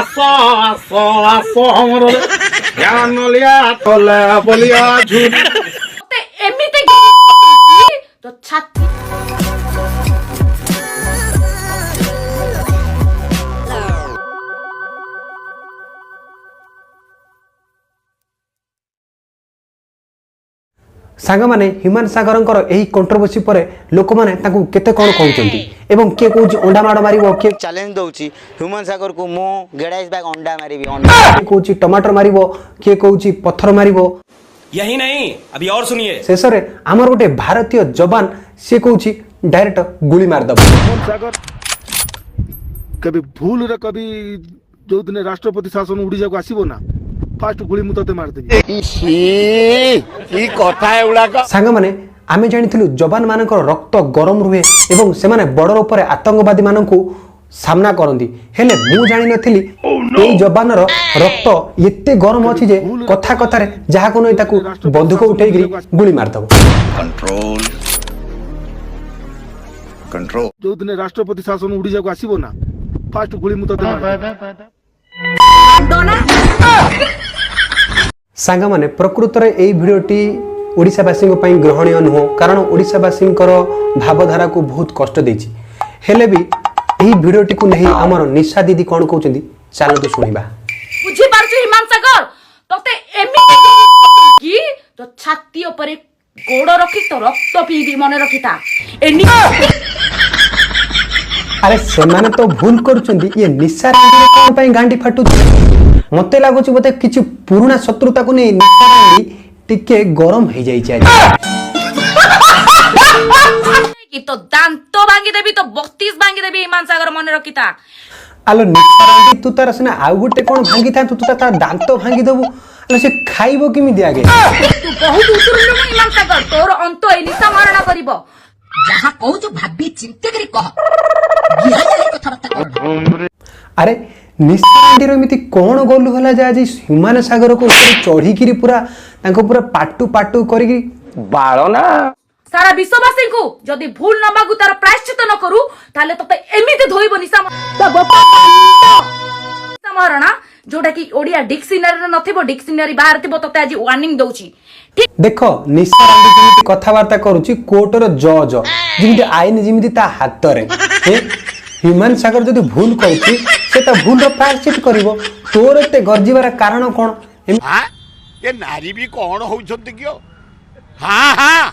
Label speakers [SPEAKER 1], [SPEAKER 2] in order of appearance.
[SPEAKER 1] ଆସ ଆସ ଆସ ଆମର ଧ୍ୟାନଲିଆ ତଲେ ବଲିଆ ଝୁରି
[SPEAKER 2] ମତେ ଏମିତି ତ ଛାତି
[SPEAKER 3] ସାଙ୍ଗମାନେ ହ୍ୟୁମାନ ସାଗରଙ୍କର ଏହି କଣ୍ଟ୍ରୋଭର୍ସି ପରେ ଲୋକମାନେ ତାଙ୍କୁ କେତେ କ'ଣ କହୁଛନ୍ତି ଏବଂ କିଏ କହୁଛି ଅଣ୍ଡା ମାଡ଼ ମାରିବ କିଏ
[SPEAKER 4] ଚ୍ୟାଲେଞ୍ଜ ଦଉଛି ହ୍ୟୁମାନ ସାଗରକୁ ମୁଁ ଗେଡ଼ାଇସ୍ ବ୍ୟାଗ ଅଣ୍ଡା ମାରିବି
[SPEAKER 3] କିଏ କହୁଛି ଟମାଟର ମାରିବ କିଏ କହୁଛି ପଥର ମାରିବ।
[SPEAKER 5] यही नहीं अभी और सुनिए
[SPEAKER 3] ଶେଷରେ ଆମର ଗୋଟେ ଭାରତୀୟ ଯବାନ ସିଏ କହୁଛି ଡାଇରେକ୍ଟ ଗୁଳି ମାରିଦେବ।
[SPEAKER 6] सागर कभी भूल रे कभी जो दिन राष्ट्रपति शासन उड़ीसा को आसीबो ना फास्ट गुली मु तते मार देबी
[SPEAKER 3] ସାଙ୍ଗମାନେ ଆମେ ଜାଣିଥିଲୁ ଯବାନ ମାନଙ୍କର ରକ୍ତ ଗରମ ରୁହେ ଏବଂ ସେମାନେ ବର୍ଡର ଉପରେ ଆତଙ୍କବାଦୀ ମାନଙ୍କୁ ସାମ୍ନା କରନ୍ତି ହେଲେ ମୁଁ ଜାଣିନଥିଲି ଏଇ ଯବାନର ରକ୍ତ ଏତେ ଗରମ ଅଛି ଯେ କଥା କଥାରେ ଯାହାକୁ ନଇ ତାକୁ ବନ୍ଧୁକ ଉଠେଇକି ଗୁଳି ମାରିଦେବ।
[SPEAKER 6] कंट्रोल जो दिन राष्ट्रपति शासन उड़ीसा को आसीबो ना फास्ट गुली मु तते मार देबी
[SPEAKER 3] ସାଙ୍ଗମାନେ ପ୍ରକୃତରେ ଏଇ ଭିଡ଼ିଓଟି ଓଡ଼ିଶାବାସୀଙ୍କ ପାଇଁ ଗ୍ରହଣୀୟ ନୁହଁ କାରଣ ଓଡ଼ିଶାବାସୀଙ୍କର ଭାବଧାରାକୁ ବହୁତ କଷ୍ଟ ଦେଇଛି ହେଲେ ବି ଏହି ଭିଡ଼ିଓଟିକୁ ନେଇ ଆମର ନିଶା ଦିଦି କ'ଣ କହୁଛନ୍ତି ଚାଲନ୍ତୁ ଶୁଣିବା।
[SPEAKER 2] ବୁଝି ପାରୁଛୁ ହିମାନ ସାଗର ତତେ ଏମିତି କି ତ ଛାତି ଉପରେ ଗୋଡ଼ ରଖି ତ ରକ୍ତ ପିଇବି ମନେ ରଖିଥା
[SPEAKER 3] ଆରେ ସେମାନେ ତ ଭୁଲ କରୁଛନ୍ତି ଇଏ ନିଶା ରାଣ୍ଡିରେ କ'ଣ ପାଇଁ ଗାଣ୍ଡି ଫାଟୁଛି ମତେ ଲାଗୁଛି ବୋଧେ କିଛି ପୁରୁଣା ଶତ୍ରୁତାକୁ ନେଇ ନିଶା ରାଣ୍ଡି ଟିକେ ଗରମ ହେଇଯାଇଛି ଆଜି।
[SPEAKER 2] ତ ଦାନ୍ତ ଭାଙ୍ଗିଦେବି ତ 32 ଭାଙ୍ଗିଦେବି ହିମାନ ସାଗର ମନେ ରଖିଥା।
[SPEAKER 3] ଆଲୋ ନିଶା ରାଣ୍ଡି ତୁ ତାର ସିନା ଆଉ ଗୋଟେ କ'ଣ ଭାଙ୍ଗିଥାନ୍ତୁ ତୁ ତା ଦାନ୍ତ ଭାଙ୍ଗିଦେବୁ ଆଲୋ ସେ ଖାଇବ କେମିତି ଆଗେ
[SPEAKER 2] ତୁ ବହୁତ ଉତୁରିଲୁ ହିମାନ ସାଗର ତୋର ଅନ୍ତ ଏଇ ନିଶା ମାରଣା କରିବ ଯାହା କହୁଛୁ ଭାବି ଚିନ୍ତା କରି କହ
[SPEAKER 3] ଆରେ ନିଶା ରାଣ୍ଡିର ଏମିତି କ'ଣ ଗଲୁ ହେଲା ଯେ ଆଜି ହ୍ୟୁମାନ ସାଗରକୁ ଉପରେ ଚଢ଼ିକିରି ପୁରା ତାଙ୍କୁ ପୁରା ପାଟୁ ପାଟୁ କରିକି ବାଳ ନା
[SPEAKER 2] ସାରା ବିଶ୍ୱବାସୀଙ୍କୁ ଯଦି ଭୁଲ ନ ମାଗୁ ତାର ପ୍ରାୟଶ୍ଚିତ ନ କରୁ ତାହେଲେ ତତେ ଏମିତି ଧୋଇବ ନିଶା ମହାରଣା ଯୋଉଟା କି ଓଡିଆ ଡିକ୍ସନାରୀରେ ନଥିବ ଡିକ୍ସନାରୀ ବାହାରେ ଥିବ ତତେ ଆଜି ୱାର୍ଣ୍ଣିଂ ଦଉଛି।
[SPEAKER 3] ଦେଖ ନିଶା ରାଣ୍ଡି ଯେମିତି କଥାବାର୍ତ୍ତା କରୁଛି କୋର୍ଟର ଜଜ ଯେମିତି ଆଇନ ଯେମିତି ତା ହାତରେ ହ୍ୟୁମାନ ସାଗର ଯଦି ଭୁଲ କରୁଛି ସେ ତା ଭୁଲର ପ୍ରାୟଶ୍ଚିତ କରିବ ତୋର ଏତେ ଗର୍ଜିବାର କାରଣ କ'ଣ?
[SPEAKER 7] ये नारी भी कौन होउछंती कियो हाँ हाँ